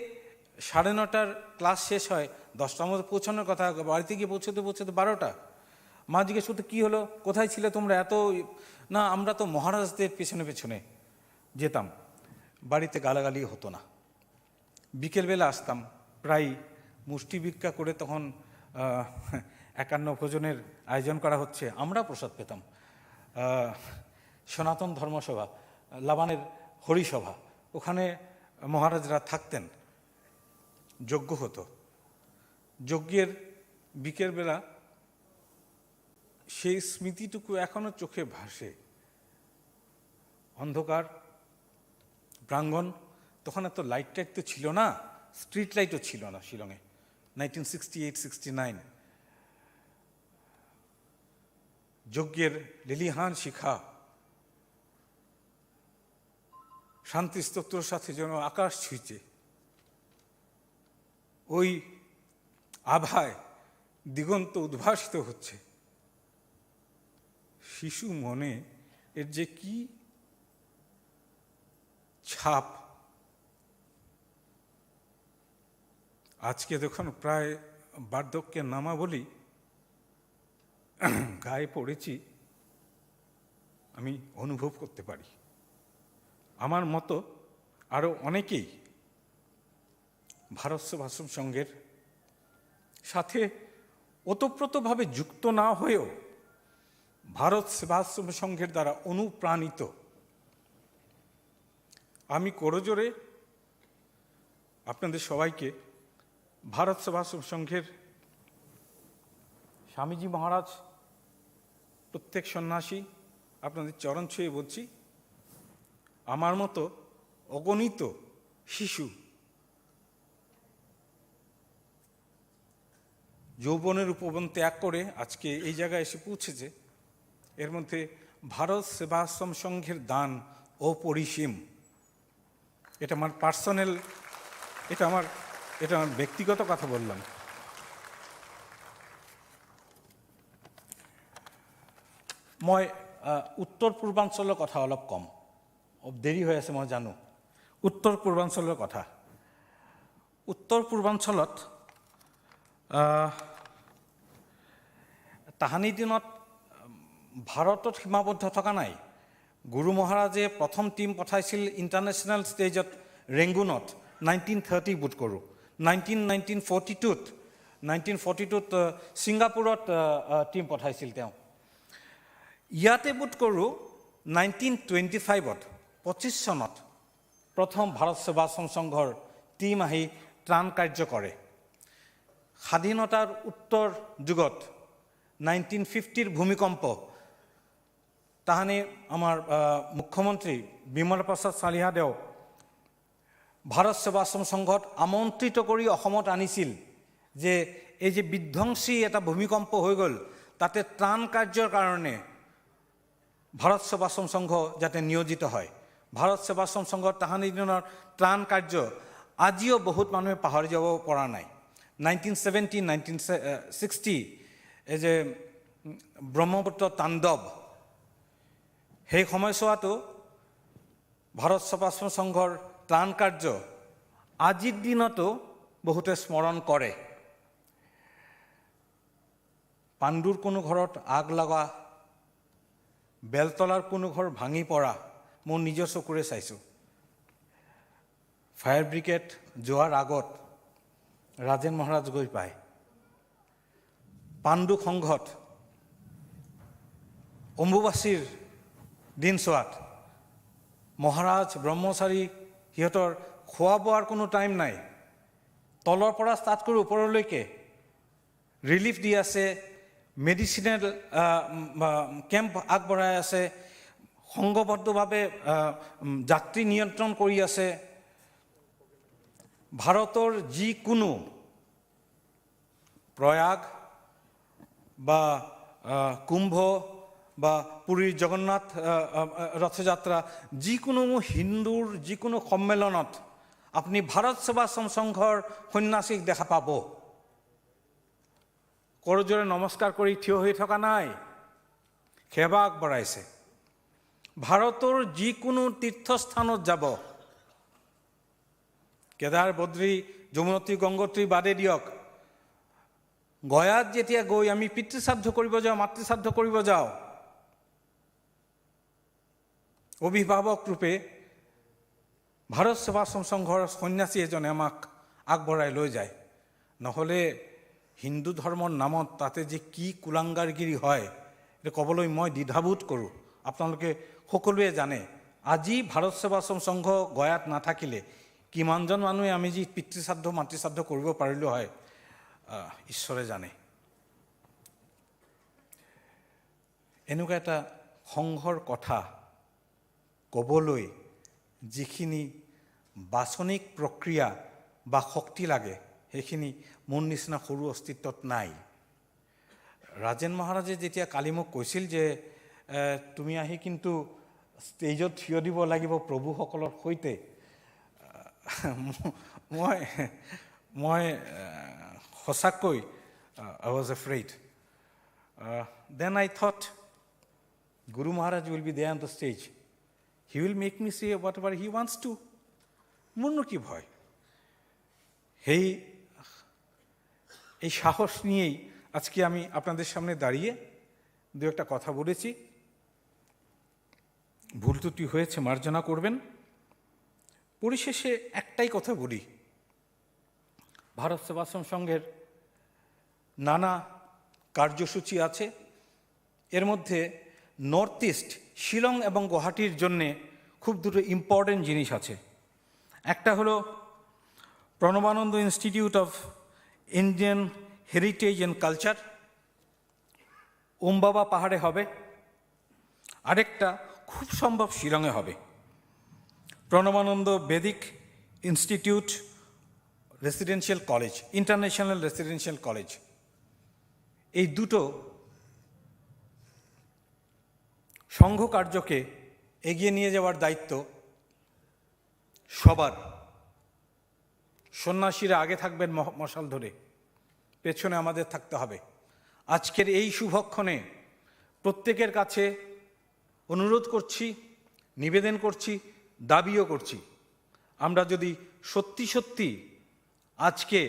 9:30 ক্লাস শেষ হয়, 10টার মধ্যে পৌঁছানোর কথা. বাড়িতে গিয়ে পৌঁছতে পৌঁছতে 12টা. মা জিজ্ঞেস করতে, কী হলো, কোথায় ছিলে তোমরা এত? না, আমরা তো মহারাজদের পেছনে পেছনে যেতাম. বাড়িতে গালাগালি হতো না. বিকেলবেলা আসতাম, প্রায় মুষ্টি ভিক্ষা করে, তখন 51 ভোজনের আয়োজন করা হচ্ছে, আমরা প্রসাদ পেতাম. সনাতন ধর্মসভা, লাবানের হরিসভা, ওখানে মহারাজরা থাকতেন, যজ্ঞ হতো. যজ্ঞের বিকেলবেলা সেই স্মৃতিটুকু এখনো চোখে ভাসে. অন্ধকার প্রাঙ্গণ, তখন এত লাইট টাইট তো ছিল না, স্ট্রিট লাইটও ছিল না শিলংয়ে, 1968-69. যজ্ঞের লিলিহান শিখা শান্তিস্তোত্রর সাথে যেন আকাশ ছুঁইছে. ওই আভায় দিগন্ত উদ্ভাসিত হচ্ছে. শিশু মনে এর যে কি ছাপ! আজকে যখন প্রায় বার্ধক্যের নামা বলি গায়ে পড়েছি, আমি অনুভব করতে পারি আমার মতো আরও অনেকেই ভারত সেবাশ্রম সংঘের সাথে ওতপ্রোতভাবে যুক্ত না হয়েও ভারত সেবাশ্রম সংঘের দ্বারা অনুপ্রাণিত আমি করজোরে আপনাদের সবাইকে ভারত সেবাশ্রম সংঘের স্বামীজি মহারাজ প্রত্যেক সন্ন্যাসী আপনাদের চরণ ছুঁয়ে বলছি, আমার মতো অগণিত শিশু যৌবনের উপবন ত্যাগ করে আজকে এই জায়গায় এসে পৌঁছেছে, এর মধ্যে ভারত সেবাশ্রম সংঘের দান অপরিসীম। এটা আমার পার্সোনাল, এটা আমার ব্যক্তিগত কথা বললাম। মই উত্তৰ পূৰ্বাঞ্চলৰ কথা অলপ কম, দেৰি হৈ আছে মই জানো। উত্তৰ পূৰ্বাঞ্চলৰ কথা, উত্তৰ পূৰ্বাঞ্চলত তাহানি দিনত ভাৰতত সীমাবদ্ধ থকা নাই। গুৰু মহাৰাজে প্ৰথম টীম পঠাইছিল ইণ্টাৰনেশ্যনেল ষ্টেজত ৰেংগুনত 1930 বোধ কৰোঁ। 1942ত ছিংগাপুৰত টীম পঠাইছিল তেওঁ। ইয়াতে বোধ কৰোঁ 1925ত 25 চনত প্ৰথম ভাৰত সেৱাশ্ৰম সংঘৰ টীম আহি ত্ৰাণ কাৰ্য কৰে। স্বাধীনতাৰ উত্তৰ যুগত 1950ৰ ভূমিকম্প, তাহানি আমাৰ মুখ্যমন্ত্ৰী বিমল প্ৰসাদ চালিহাদেও ভাৰত সেৱাশ্ৰম সংঘত আমন্ত্ৰিত কৰি অসমত আনিছিল যে এই যে বিধ্বংসী এটা ভূমিকম্প হৈ গ'ল, তাতে ত্ৰাণ কাৰ্যৰ কাৰণে ভাৰত সেৱাশ্ৰম সংঘ যাতে নিয়োজিত হয়। ভাৰত সেৱাশ্ৰম সংঘৰ তাহানি দিনৰ ত্ৰাণ কাৰ্য আজিও বহুত মানুহে পাহৰি যাব পৰা নাই। 1970, 1960 এই যে ব্ৰহ্মপুত্ৰ তাণ্ডৱ, সেই সময়ছোৱাতো ভাৰত সেৱাশ্ৰম সংঘৰ ত্ৰাণ কাৰ্য আজিৰ দিনতো বহুতে স্মৰণ কৰে। পাণ্ডুৰ কোনো ঘৰত আগ লগা, বেলতলাৰ কোনো ঘৰ ভাঙি পৰা মোৰ নিজৰ চকুৰে চাইছোঁ। ফায়াৰ ব্ৰিগেড যোৱাৰ আগত ৰাজেন মহাৰাজ গৈ পায়। পাণ্ডু সংঘত অম্বুবাচীৰ দিনছোৱাত মহাৰাজ ব্ৰহ্মচাৰী সিহঁতৰ খোৱা বোৱাৰ কোনো টাইম নাই, তলৰ পৰা ষ্টাৰ্ট কৰি ওপৰলৈকে ৰিলিফ দি আছে, মেডিচিনেল কেম্প আগবঢ়াই আছে, সংঘবদ্ধভাৱে যাত্ৰী নিয়ন্ত্ৰণ কৰি আছে। ভাৰতৰ যিকোনো প্ৰয়াগ বা কুম্ভ বা পুৰীৰ জগন্নাথ ৰথযাত্ৰা, যিকোনো হিন্দুৰ যিকোনো সন্মিলনত আপুনি ভাৰত সেৱাশ্ৰম সংঘৰ সন্ন্যাসীক দেখা পাব। কৰজোৰে নমস্কাৰ কৰি থিয় হৈ থকা নাই, সেৱা আগবঢ়াইছে। ভাৰতৰ যিকোনো তীৰ্থস্থানত যাব, কেদাৰ, বদ্ৰী, যমুনত্ৰী, গংগোত্ৰী বাদে দিয়ক, গয়াত যেতিয়া গৈ আমি পিতৃশ্ৰাদ্ধ কৰিব যাওঁ, মাতৃশ্ৰাদ্ধ কৰিব যাওঁ, অভিভাৱক ৰূপে ভাৰত সেৱাশ্ৰম সংঘৰ সন্ন্যাসী এজনে আমাক আগবঢ়াই লৈ যায়। নহ'লে হিন্দু ধৰ্মৰ নামত তাতে যে কি কুলাংগাৰগিৰি হয়, এইটো ক'বলৈ মই দ্বিধাবোধ কৰোঁ। আপোনালোকে সকলোৱে জানে, আজি ভাৰত সেৱাশ্ৰম সংঘ গয়াত নাথাকিলে কিমানজন মানুহে আমি যি পিতৃশ্ৰাদ্ধ মাতৃশ্ৰাদ্ধ কৰিব পাৰিলোঁ হয়, ঈশ্বৰে জানে। এনেকুৱা এটা সংঘৰ কথা ক'বলৈ যিখিনি বাছনিক প্ৰক্ৰিয়া বা শক্তি লাগে, সেইখিনি মোৰ নিচিনা সৰু অস্তিত্বত নাই। ৰাজেন মহাৰাজে যেতিয়া কালি মোক কৈছিল যে তুমি আহি কিন্তু ষ্টেজত থিয় দিব লাগিব প্ৰভুসকলৰ সৈতে, মই সঁচাকৈ I was afraid. Then I thought, Guru Maharaj will be there on the stage. He will make me say whatever he wants to. মোরনো কি ভয়? এই সাহস নিয়েই আজকে আমি আপনাদের সামনে দাঁড়িয়ে দু একটা কথা বলেছি। ভুল ত্রুটি হয়েছে, মার্জনা করবেন। পরিশেষে একটাই কথা বলি, ভারত সেবাশ্রম সংঘের নানা কার্যসূচি আছে। এর মধ্যে নর্থ ইস্ট শিলং এবং গুয়াহাটির জন্যে খুব দুটো ইম্পর্টেন্ট জিনিস আছে। একটা হলো Pranavananda institute of Indian heritage and culture, ওমবাবা পাহাড়ে হবে। আরেকটা খুব সম্ভব শিলংয়ে হবে, Pranavananda Vedic institute residential college, international residential college. এই দুটো সংঘ কার্যকে এগিয়ে নিয়ে যাওয়ার দায়িত্ব সবার। সন্ন্যাসীরা আগে থাকবেন মশাল ধরে, পেছনে আমাদের থাকতে হবে। আজকের এই শুভক্ষণে প্রত্যেকের কাছে অনুরোধ করছি, নিবেদন করছি, দাবিও করছি, আমরা যদি সত্যি সত্যি আজকে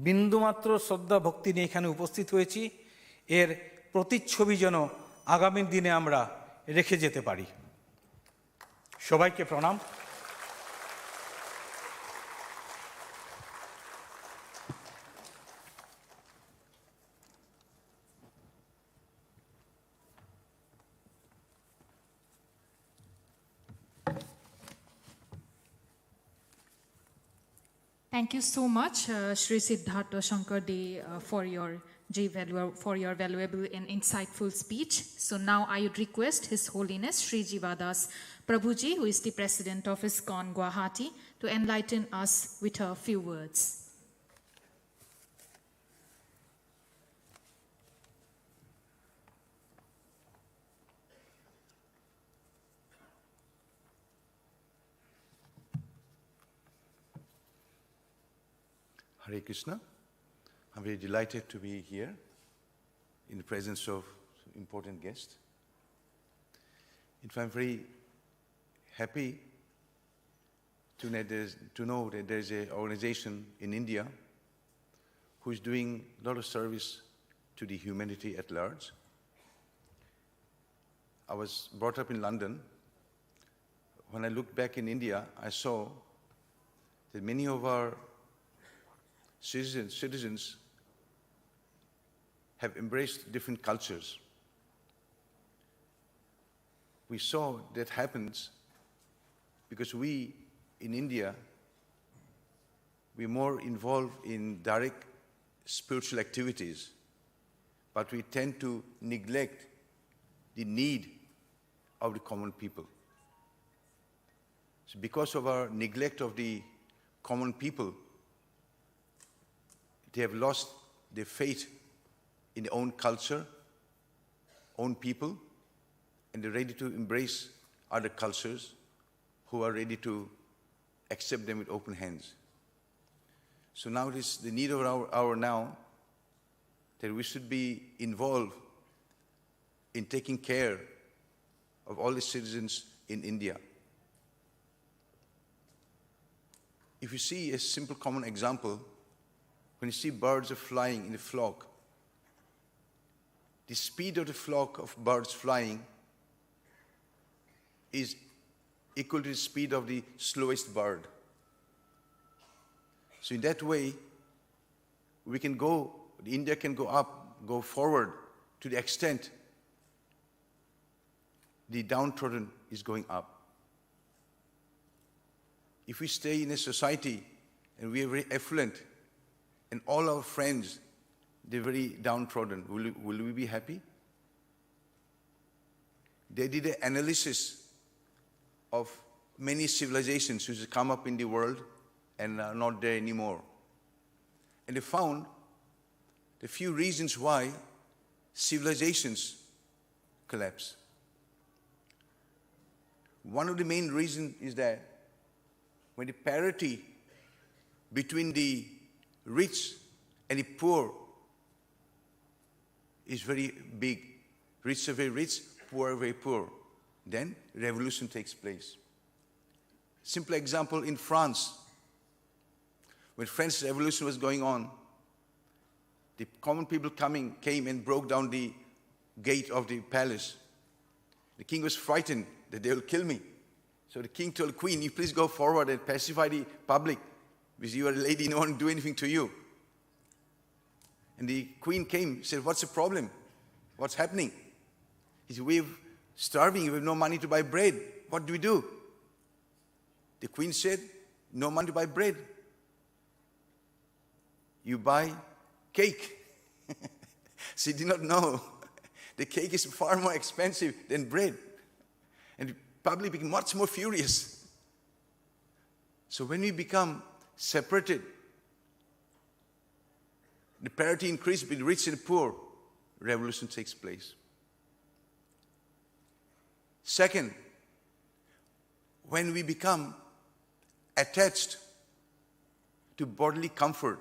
বিন্দুমাত্র শ্রদ্ধা ভক্তি নিয়ে এখানে উপস্থিত হয়েছি, এর প্রতিচ্ছবি যেন আগামী দিনে আমরা রেখে যেতে পারি। সবাইকে প্রণাম। Thank you so much, Sri Siddhartha Shankar De, for your valuable and insightful speech. So now I would request His Holiness Sri Jivadas Prabhuji, who is the President of ISKCON Guwahati, to enlighten us with a few words. Hare Krishna. I'm very delighted to be here in the presence of important guests. In fact, I'm very happy to know that there's an organization in India who is doing a lot of service to the humanity at large. I was brought up in London. When I looked back in India, I saw that many of our citizens have embraced different cultures. We saw that happens because we, in India, we're more involved in direct spiritual activities, but we tend to neglect the need of the common people. So because of our neglect of the common people, they have lost their faith in their own culture, own people, and they're ready to embrace other cultures who are ready to accept them with open hands. So now it is the need of our hour now that we should be involved in taking care of all the citizens in India. If you see a simple common example, when you see birds are flying in a flock, the speed of the flock of birds flying is equal to the speed of the slowest bird. So in that way, we can go, India can go up, go forward to the extent the downtrodden is going up. If we stay in a society and we are very affluent and all our friends, they're very downtrodden, will we be happy? They did an analysis of many civilizations which have come up in the world and are not there anymore. And they found the few reasons why civilizations collapse. One of the main reasons is that when the parity between the rich and the poor is very big, rich are very rich, poor are very poor, then revolution takes place. Simple example, in France, when French Revolution was going on, the common people came and broke down the gate of the palace. The king was frightened that they will kill me. So the king told the queen, you please go forward and pacify the public, because you are a lady, no one will do anything to you. And the queen came, said, "What's the problem? What's happening?" He said, "We're starving, we have no money to buy bread. What do we do?" The queen said, "No money to buy bread. You buy cake." She did not know the cake is far more expensive than bread. And the public became much more furious. So when we become separated, the parity increases between rich and poor, revolution takes place. Second, when we become attached to bodily comfort,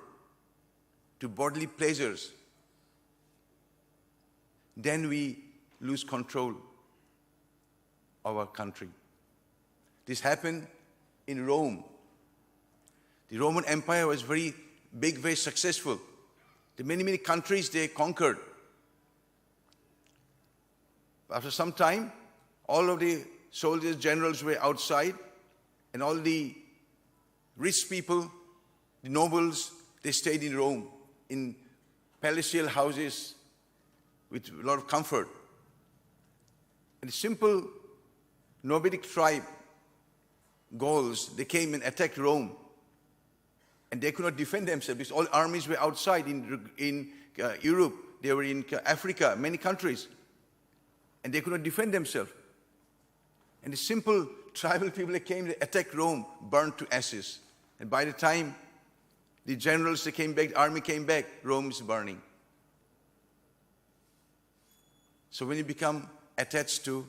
to bodily pleasures, then we lose control of our country. This happened in Rome. The Roman Empire was very big, very successful. The many countries they conquered. After some time, all of the soldiers, generals were outside, and all the rich people, the nobles, they stayed in Rome, in palatial houses with a lot of comfort. And the simple nomadic tribe, Gauls, they came and attacked Rome. And they could not defend themselves because all armies were outside in Europe. They were in Africa, many countries. And they could not defend themselves. And the simple tribal people that came, they attacked Rome, burned to ashes. And by the time the generals they came back, the army came back, Rome is burning. So when you become attached to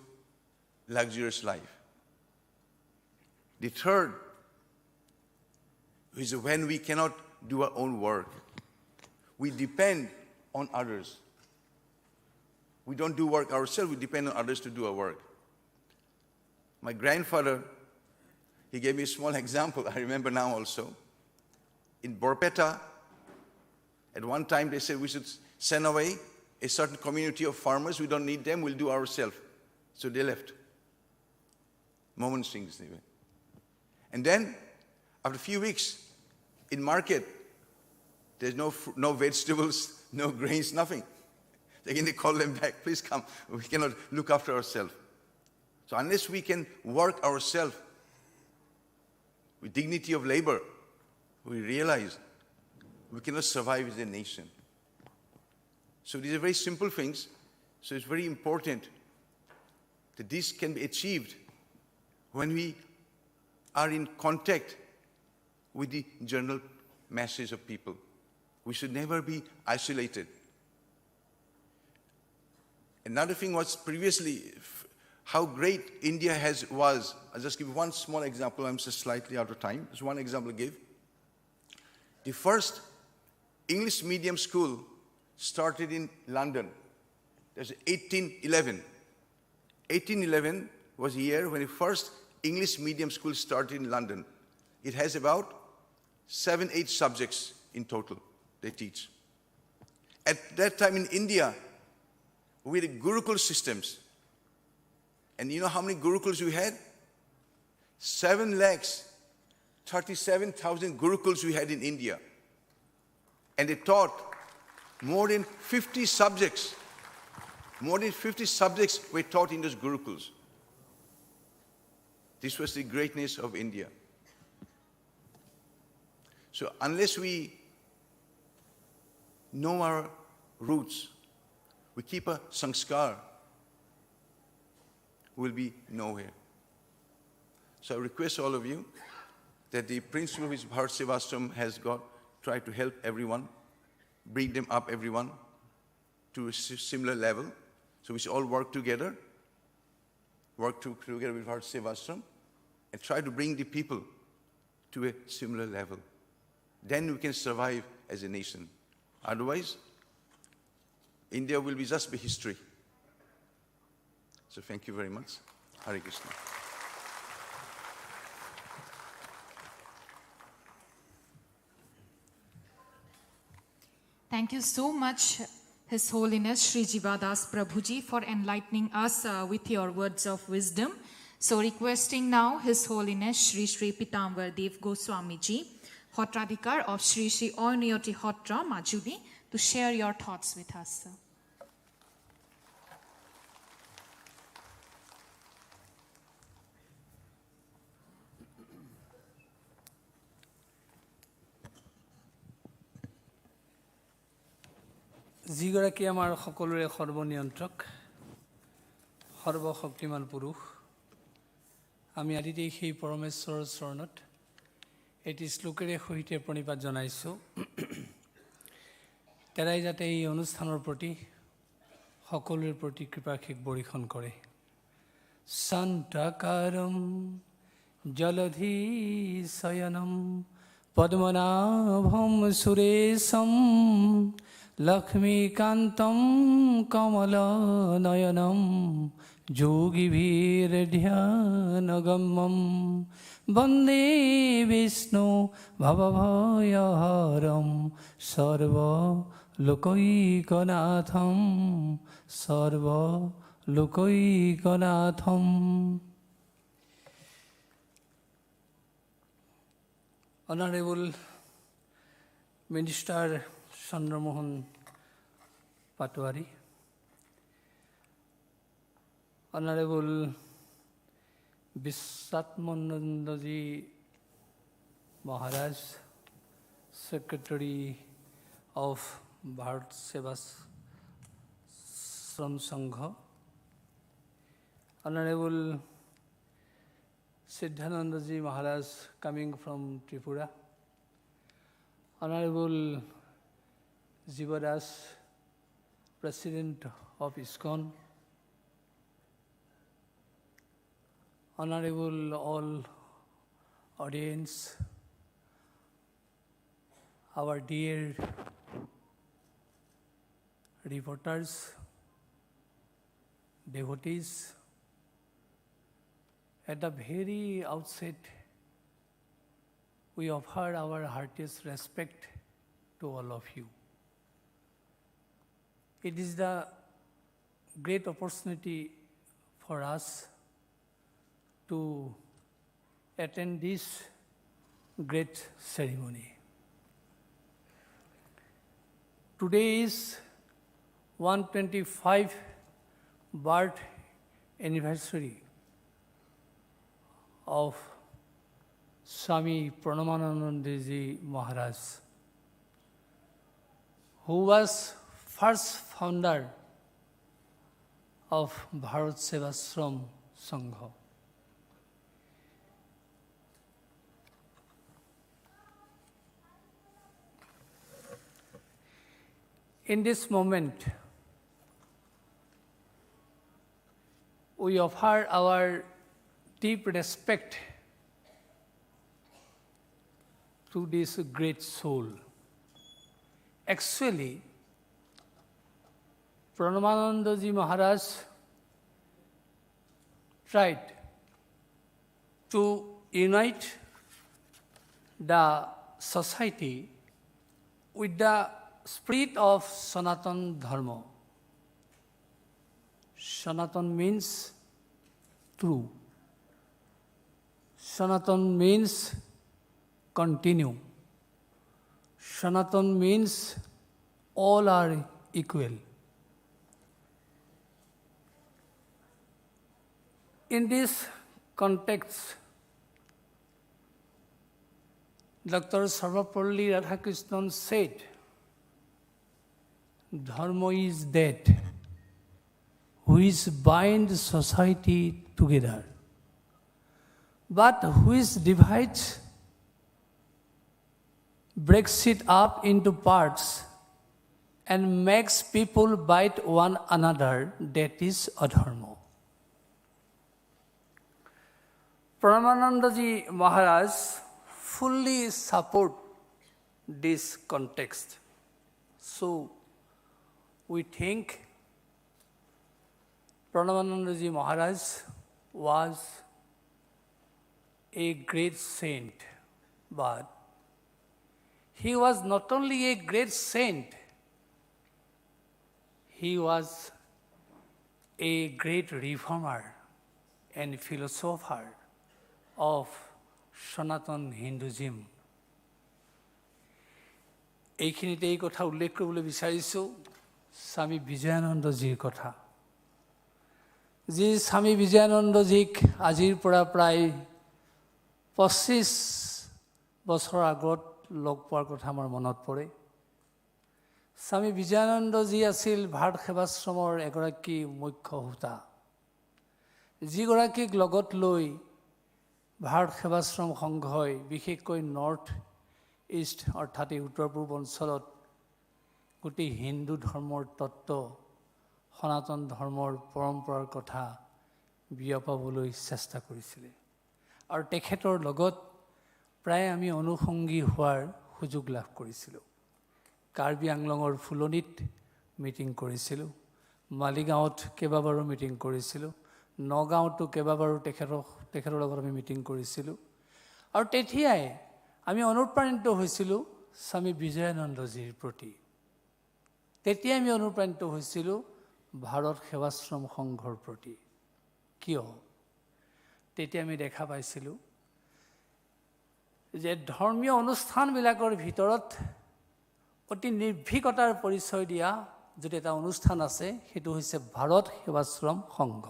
luxurious life. The third is when we cannot do our own work. We depend on others. We don't do work ourselves, we depend on others to do our work. My grandfather, he gave me a small example, I remember now also. In Borpeta, at one time they said we should send away a certain community of farmers, we don't need them, we'll do ourselves. So they left. Moment things they were. And then, after a few weeks, in market, there's no vegetables, no grains, nothing. Again, they call them back, please come, we cannot look after ourselves. So unless we can work ourselves with dignity of labor, we realize we cannot survive as a nation. So these are very simple things. So it's very important that this can be achieved when we are in contact with the general masses of people. We should never be isolated. Another thing was previously how great India was. I'll just give one small example. I'm just slightly out of time. Just one example to give. The first English medium school started in London. That's 1811. 1811 was the year when the first English medium school started in London. It has about 7-8 subjects in total they teach. At that time in India, we had Gurukul systems. And you know how many Gurukuls we had? 7,37,000 Gurukuls we had in India. And they taught more than 50 subjects. More than 50 subjects were taught in those Gurukuls. This was the greatness of India. So unless we know our roots, we keep a sanskar, we'll be nowhere. So I request all of you that the principle which BHARAT SEVASHRAM has got, try to help everyone, bring them up everyone to a similar level. So we should all work together with BHARAT SEVASHRAM and try to bring the people to a similar level. Then we can survive as a nation. Otherwise, India will just be history. So thank you very much. Hare Krishna. Thank you so much, His Holiness Sri Jivadas Prabhuji, for enlightening us with your words of wisdom. So requesting now His Holiness Sri Sri Pitambar Dev Goswami Ji, Hotradikar of Sri Sri Oiniyoti Hotra, Majuli, to share your thoughts with us, sir. যিগৰাকী আমাৰ সকলোৰে সৰ্বনিয়ন্ত্ৰক সৰ্বশক্তিমান পুৰুষ আমি আদিতেই সেই পৰমেশ্বৰৰ চৰণত এটি শ্লোকেৰে সহিতে প্ৰণিপাত জনাইছোঁ তেৰাই যাতে এই অনুষ্ঠানৰ প্ৰতি সকলোৰে প্ৰতি কৃপাশীষ বৰ্ষণ কৰে শান্তকাৰম জলধি শয়নম পদ্মনাভম সুৰেশম লক্ষ্মীকান্তম কমলনয়নম যোগীভীর্ধ্যানগম্যম বন্দে Vishnu ভবভয়হরম সর্বলোকৈকনাথম সর্বলোকৈকনাথম Honorable Minister Chandramohan Patwari, Honorable Bisatmanandaji Maharaj, Secretary of BHARAT SEVASHRAM SANGHA, Honorable Siddhanandaji Maharaj coming from Tripura, Honorable Jivadas, President of ISKCON, Honorable all audience, our dear reporters, devotees, at the very outset, we offer our heartiest respect to all of you. It is the great opportunity for us to attend this great ceremony. Today is 125th birth anniversary of Swami Pranavanandaji Maharaj, who was first founder of BHARAT SEVASHRAM SANGHA. In this moment, we offer our deep respect to this great soul. Actually, Pranavanandaji Maharaj tried to unite the society with the spirit of Sanatan Dharma. Sanatan means true. Sanatan means continue. Sanatan means all are equal. In this context, Dr. Sarvapalli Radhakrishnan said, Dharma is that which binds society together, but which divides, breaks it up into parts, and makes people bite one another, that is adharma. Pranavanandaji Maharaj fully support this context. So, we think Pranavanandaji Maharaj was a great saint, but he was not only a great saint, he was a great reformer and philosopher of Sanatan Hinduism. এইখিনিতে এই কথা উল্লেখ কৰিবলৈ বিচাৰিছোঁ স্বামী বিজয়ানন্দজীৰ কথা। যি স্বামী বিজয়ানন্দজীক আজিৰ পৰা প্ৰায় 25 বছৰ আগত লগ পোৱাৰ কথা আমাৰ মনত পৰে। স্বামী বিজয়ানন্দজী আছিল ভাৰত সেৱাশ্ৰমৰ এগৰাকী মুখ্য হোতা, যিগৰাকীক লগত লৈ ভাৰত সেৱাশ্ৰম সংঘই বিশেষকৈ নৰ্থ ইষ্ট অৰ্থাৎ এই উত্তৰ পূব অঞ্চলত গোটেই হিন্দু ধৰ্মৰ তত্ত্ব, সনাতন ধৰ্মৰ পৰম্পৰাৰ কথা বিয়পাবলৈ চেষ্টা কৰিছিলে। আৰু তেখেতৰ লগত প্ৰায় আমি অনুসংগী হোৱাৰ সুযোগ লাভ কৰিছিলোঁ। কাৰ্বি আংলঙৰ ফুলনিত মিটিং কৰিছিলোঁ, মালিগাঁৱত কেইবাবাৰো মিটিং কৰিছিলোঁ, নগাঁৱতো কেইবাবাৰো তেখেতৰ লগত আমি মিটিং কৰিছিলোঁ। আৰু তেতিয়াই আমি অনুপ্ৰাণিত হৈছিলোঁ স্বামী বিজয়ানন্দজীৰ প্ৰতি। তেতিয়াই আমি অনুপ্ৰাণিত হৈছিলোঁ ভাৰত সেৱাশ্ৰম সংঘৰ প্ৰতি। কিয়? তেতিয়া আমি দেখা পাইছিলোঁ যে ধৰ্মীয় অনুষ্ঠানবিলাকৰ ভিতৰত অতি নিৰ্ভীকতাৰ পৰিচয় দিয়া যদি এটা অনুষ্ঠান আছে, সেইটো হৈছে ভাৰত সেৱাশ্ৰম সংঘ।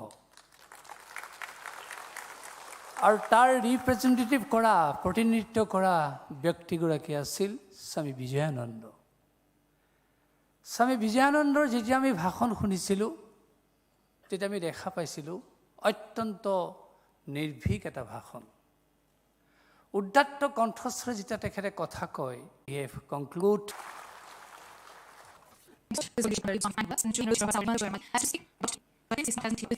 আৰু তাৰ ৰিপ্ৰেজেণ্টেটিভ কৰা, প্ৰতিনিধিত্ব কৰা ব্যক্তিগৰাকী আছিল স্বামী বিজয়ানন্দ। স্বামী বিজয়ানন্দৰ যেতিয়া আমি ভাষণ শুনিছিলোঁ, তেতিয়া আমি দেখা পাইছিলোঁ অত্যন্ত নিৰ্ভীক এটা ভাষণ। উদাত্ত কণ্ঠস্বৰে যেতিয়া তেখেতে কথা কয়, he conclude